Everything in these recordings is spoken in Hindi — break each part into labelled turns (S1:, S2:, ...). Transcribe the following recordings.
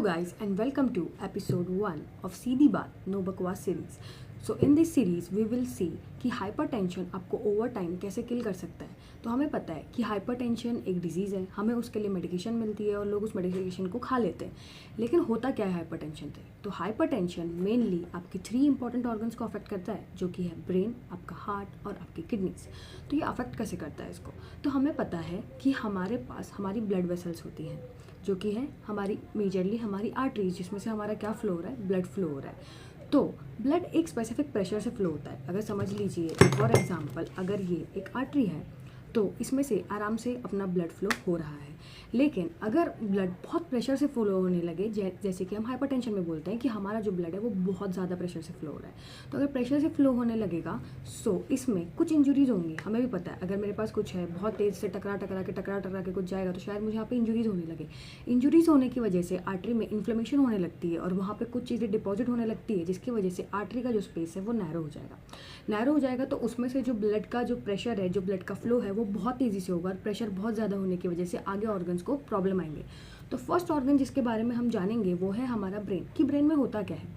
S1: Hello guys and welcome to episode 1 of सीधी बात नो बकवास series. So in this series we will see कि हाइपरटेंशन आपको ओवर टाइम कैसे किल कर सकता है। तो हमें पता है कि हाइपरटेंशन एक डिजीज़ है, हमें उसके लिए मेडिकेशन मिलती है और लोग उस मेडिकेशन को खा लेते हैं। लेकिन होता क्या है हाइपरटेंशन से? तो हाइपरटेंशन मेनली आपके 3 इंपॉर्टेंट ऑर्गन्स को अफेक्ट करता है, जो कि है ब्रेन, आपका हार्ट और आपकी किडनीज। तो ये अफेक्ट कैसे करता है इसको? तो हमें पता है कि हमारे पास हमारी ब्लड वेसल्स होती हैं, जो कि है हमारी मेजरली हमारी आर्टरीज, जिसमें से हमारा क्या फ्लो हो रहा है, ब्लड फ्लो हो रहा है। तो ब्लड एक स्पेसिफिक प्रेशर से फ्लो होता है। अगर समझ लीजिए फॉर एग्जांपल, अगर ये एक आर्टरी है तो इसमें से आराम से अपना ब्लड फ्लो हो रहा है। लेकिन अगर ब्लड बहुत प्रेशर से फ्लो होने लगे, जैसे कि हम हाइपरटेंशन में बोलते हैं कि हमारा जो ब्लड है वो बहुत ज़्यादा प्रेशर से फ्लो हो रहा है, तो अगर प्रेशर से फ्लो होने लगेगा सो इसमें कुछ इंजुरीज होंगी। हमें भी पता है अगर मेरे पास कुछ है बहुत तेज़ से टकरा के कुछ जाएगा तो शायद मुझे यहाँ पे इंजुरीज होने लगे। इंजुरीज होने की वजह से आर्टरी में इन्फ्लेमेशन होने लगती है और वहाँ पे कुछ चीज़ें डिपॉजिट होने लगती है, जिसकी वजह से आर्टरी का जो स्पेस है वो नैरो हो जाएगा। तो उसमें से जो ब्लड का जो प्रेशर है, जो ब्लड का फ्लो है वो बहुत तेज़ी से होगा और प्रेशर बहुत ज़्यादा होने की वजह से आगे ऑर्गन्स को प्रॉब्लम आएंगे। तो फर्स्ट ऑर्गन जिसके बारे में हम जानेंगे वो है हमारा ब्रेन। कि ब्रेन में होता क्या है?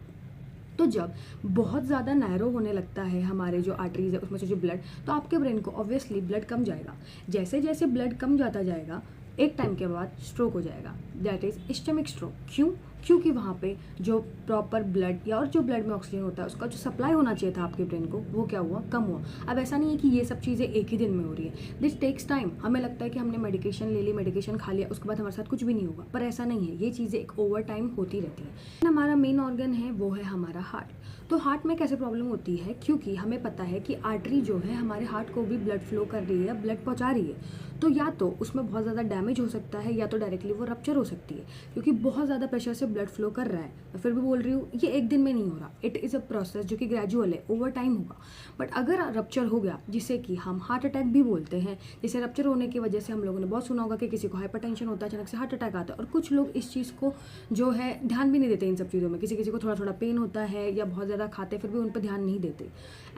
S1: तो जब बहुत ज़्यादा नैरो होने लगता है हमारे जो आर्टरीज है उसमें से जो ब्लड, तो आपके ब्रेन को ऑब्वियसली ब्लड कम जाएगा। जैसे जैसे ब्लड कम जाता जाएगा एक टाइम के बाद स्ट्रोक हो जाएगा, दैट इज़ इस्टेमिक स्ट्रोक। क्यों? क्योंकि वहाँ पे जो प्रॉपर ब्लड या और जो ब्लड में ऑक्सीजन होता है उसका जो सप्लाई होना चाहिए था आपके ब्रेन को, वो क्या हुआ, कम हुआ। अब ऐसा नहीं है कि ये सब चीज़ें एक ही दिन में हो रही है, दिस टेक्स टाइम। हमें लगता है कि हमने मेडिकेशन ले ली, मेडिकेशन खा लिया, उसके बाद हमारे साथ कुछ भी नहीं होगा, पर ऐसा नहीं है। ये चीज़ें एक ओवर टाइम होती रहती हैं। हमारा मेन ऑर्गन है वो है हमारा हार्ट। तो हार्ट में कैसे प्रॉब्लम होती है? क्योंकि हमें पता है कि आर्टरी जो है हमारे हार्ट को भी ब्लड फ्लो कर रही है, ब्लड पहुंचा रही है। तो या तो उसमें बहुत ज़्यादा डैमेज हो सकता है या तो डायरेक्टली वो रप्चर हो सकती है, क्योंकि बहुत ज़्यादा प्रेशर से ब्लड फ्लो कर रहा है। मैं फिर भी बोल रही हूँ ये एक दिन में नहीं हो रहा, इट इज़ अ प्रोसेस जो कि ग्रेजुअल है, ओवर टाइम होगा। बट अगर रप्चर हो गया, जिसे कि हम हार्ट अटैक भी बोलते हैं, जैसे रप्चर होने की वजह से हम लोगों ने बहुत सुना होगा कि किसी को हाइपरटेंशन होता है, अचानक से हार्ट अटैक आता है, और कुछ लोग इस चीज़ को जो है ध्यान भी नहीं देते इन सब चीज़ों में। किसी किसी को थोड़ा थोड़ा पेन होता है या बहुत ज़्यादा खाते फिर भी उन पर ध्यान नहीं देते।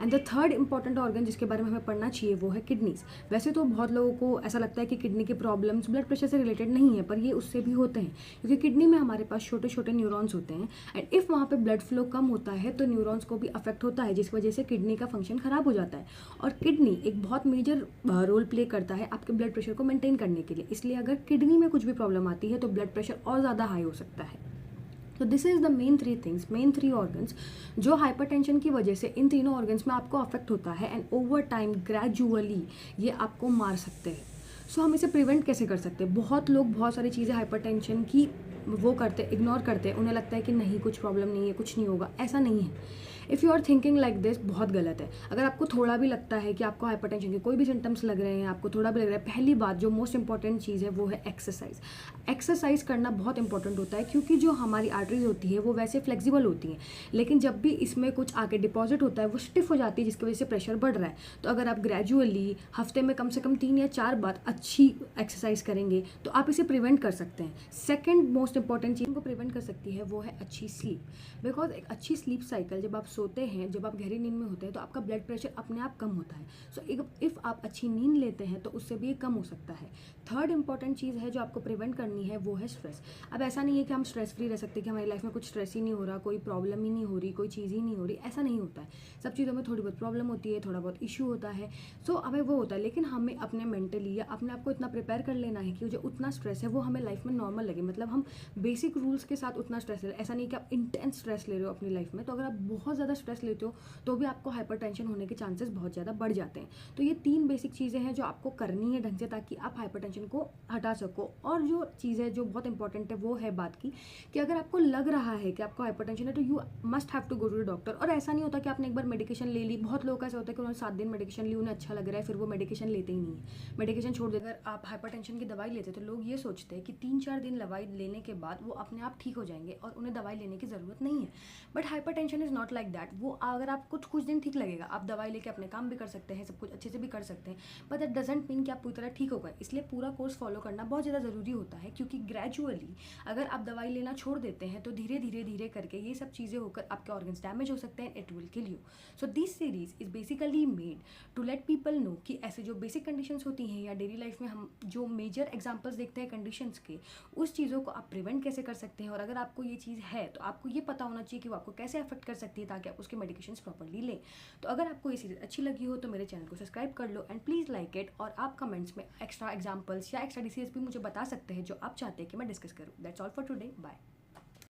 S1: And the third important organ जिसके बारे में हमें पढ़ना चाहिए वो है किडनीज। वैसे तो बहुत लोगों को ऐसा लगता है कि किडनी के प्रॉब्लम्स ब्लड प्रेशर से रिलेटेड नहीं है, पर ये उससे भी होते हैं, क्योंकि किडनी में हमारे पास छोटे छोटे न्यूरॉन्स होते हैं एंड इफ़ वहाँ पे ब्लड फ्लो कम होता है तो न्यूरॉन्स को भी अफेक्ट होता है, जिस वजह से किडनी का फंक्शन खराब हो जाता है। और किडनी एक बहुत मेजर रोल प्ले करता है आपके ब्लड प्रेशर को मेंटेन करने के लिए। इसलिए अगर किडनी में कुछ भी प्रॉब्लम आती है तो ब्लड प्रेशर और ज़्यादा हाई हो सकता है। तो this is the main 3 things, main 3 organs जो हाइपरटेंशन की वजह से इन तीनों ऑर्गन्स में आपको अफेक्ट होता है एंड ओवर टाइम ग्रेजुअली ये आपको मार सकते हैं। सो हम इसे प्रिवेंट कैसे कर सकते हैं? बहुत लोग बहुत सारी चीज़ें हाइपरटेंशन की वो करते, इग्नोर करते हैं। उन्हें लगता है कि नहीं कुछ प्रॉब्लम नहीं है, कुछ नहीं होगा। ऐसा नहीं है। If you are thinking like this, बहुत गलत है। अगर आपको थोड़ा भी लगता है कि आपको हाइपरटेंशन के कोई भी सिम्टम्स लग रहे हैं, आपको थोड़ा भी लग रहा है, पहली बात जो मोस्ट इंपॉर्टेंट चीज़ है वो है एक्सरसाइज। एक्सरसाइज करना बहुत इंपॉर्टेंट होता है, क्योंकि जो हमारी आर्टरीज होती है वो वैसे फ्लेक्सिबल होती हैं, लेकिन जब भी इसमें कुछ आके डिपॉजिट होता है वो स्टिफ हो जाती है, जिसकी वजह से प्रेशर बढ़ रहा है। तो अगर आप ग्रेजुअली हफ्ते में कम से कम 3 या 4 बार अच्छी एक्सरसाइज करेंगे तो आप इसे प्रिवेंट कर सकते हैं। सेकेंड मोस्ट इंपॉर्टेंट चीज़ को प्रिवेंट कर सकती है वो है अच्छी स्लीप। बिकॉज एक अच्छी स्लीप साइकिल, जब आप सोते हैं, जब आप गहरी नींद में होते हैं तो आपका ब्लड प्रेशर अपने आप कम होता है। सो इफ़ आप अच्छी नींद लेते हैं तो उससे भी ये कम हो सकता है। थर्ड इंपॉर्टेंट चीज़ है जो आपको प्रिवेंट करनी है वो है स्ट्रेस। अब ऐसा नहीं है कि हम स्ट्रेस फ्री रह सकते, कि हमारी लाइफ में कुछ स्ट्रेस ही नहीं हो रहा, कोई प्रॉब्लम ही नहीं हो रही, कोई चीज़ ही नहीं हो रही, ऐसा नहीं होता है। सब चीज़ों में थोड़ी बहुत प्रॉब्लम होती है, थोड़ा बहुत इशू होता है। सो हमें वो होता है, लेकिन हमें अपने मेंटली या अपने आप को इतना प्रिपेयर कर लेना है कि जो उतना स्ट्रेस है वो हमें लाइफ में नॉर्मल लगे। मतलब हम बेसिक रूल्स के साथ उतना स्ट्रेस ले रहे हैं। ऐसा नहीं कि आप इंटेंस स्ट्रेस ले रहे हो अपनी लाइफ में। तो अगर आप बहुत ज़्यादा स्ट्रेस लेते हो तो भी आपको हाइपरटेंशन होने के चांसेस बहुत ज़्यादा बढ़ जाते हैं। तो ये 3 बेसिक चीज़ें हैं जो आपको करनी है ढंग से, ताकि आप हाइपरटेंशन को हटा सको। और जो चीज़ है जो बहुत इंपॉर्टेंट है वो है बात की कि अगर आपको लग रहा है कि आपको हाइपरटेंशन है तो you must have to go to the doctor. और ऐसा नहीं होता कि आपने एक बार मेडिकेशन ले ली। बहुत लोग ऐसा होता है कि उन्होंने 7 दिन मेडिकेशन ली, उन्हें अच्छा लग रहा है, फिर वो मेडिकेशन लेते ही नहीं है, मेडिकेशन छोड़ देते। अगर आप हाइपरटेंशन की दवाई लेते तो लोग ये सोचते हैं कि 3-4 दिन दवाई लेने के बाद वो अपने आप ठीक हो जाएंगे और उन्हें दवाई लेने की ज़रूरत नहीं है। But hypertension is not like that. वो अगर आप कुछ दिन ठीक लगेगा, आप दवाई लेके अपने काम भी कर सकते हैं, सब कुछ अच्छे से भी कर सकते हैं, बट दैट डजंट मीन कि आप पूरी तरह ठीक हो गए। इसलिए पूरा कोर्स फॉलो करना बहुत ज़्यादा ज़रूरी होता है, क्योंकि ग्रेजुअली अगर आप दवाई लेना छोड़ देते हैं तो धीरे धीरे करके ये सब चीज़ें होकर आपके ऑर्गन्स डैमेज हो सकते हैं, it will kill you. So this series is basically made to let people know कि ऐसे जो बेसिक कंडीशंस होती हैं या डेली लाइफ में हम जो मेजर एग्जाम्पल्स देखते हैं कंडीशंस के, उस चीज़ों को आप प्रिवेंट कैसे कर सकते हैं, और अगर आपको ये चीज़ है तो आपको ये पता होना चाहिए कि वो आपको कैसे अफेक्ट कर सकती है ताकि आप उसके मेडिकेशंस प्रॉपर्ली लें। तो अगर आपको ये सीरीज अच्छी लगी हो तो मेरे चैनल को सब्सक्राइब कर लो एंड प्लीज़ लाइक इट, और आप कमेंट्स में एक्स्ट्रा एग्जाम्पल्स या एक्स्ट्रा डिसीज भी मुझे बता सकते हैं जो आप चाहते हैं कि मैं डिस्कस करूँ। That's all for today, bye.